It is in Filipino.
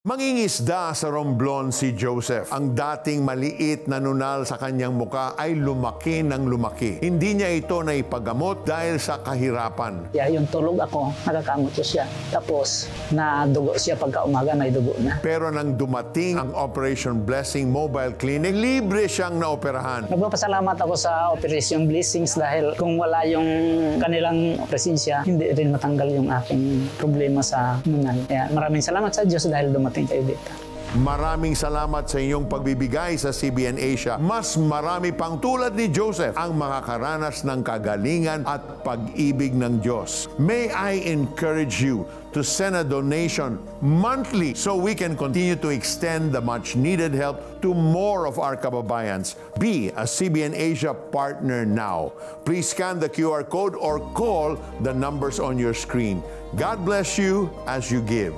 Mangingisda sa Romblon si Joseph. Ang dating maliit na nunal sa kanyang muka ay lumaki ng lumaki. Hindi niya ito naipagamot dahil sa kahirapan. Kaya yung tulog ako, nakakamot ko siya. Tapos, nadugo siya pagka umaga, naidugo na. Pero nang dumating ang Operation Blessing Mobile Clinic, libre siyang naoperahan. Nagpapasalamat ako sa Operation Blessings dahil kung wala yung kanilang presensya, hindi rin matanggal yung aking problema sa nunal. Kaya maraming salamat sa Diyos dahil dumating kayo dito. Maraming salamat sa inyong pagbibigay sa CBN Asia. Mas marami pang tulad ni Joseph ang makakaranas ng kagalingan at pag-ibig ng Diyos. May I encourage you to send a donation monthly so we can continue to extend the much-needed help to more of our kababayans. Be a CBN Asia partner now. Please scan the QR code or call the numbers on your screen. God bless you as you give.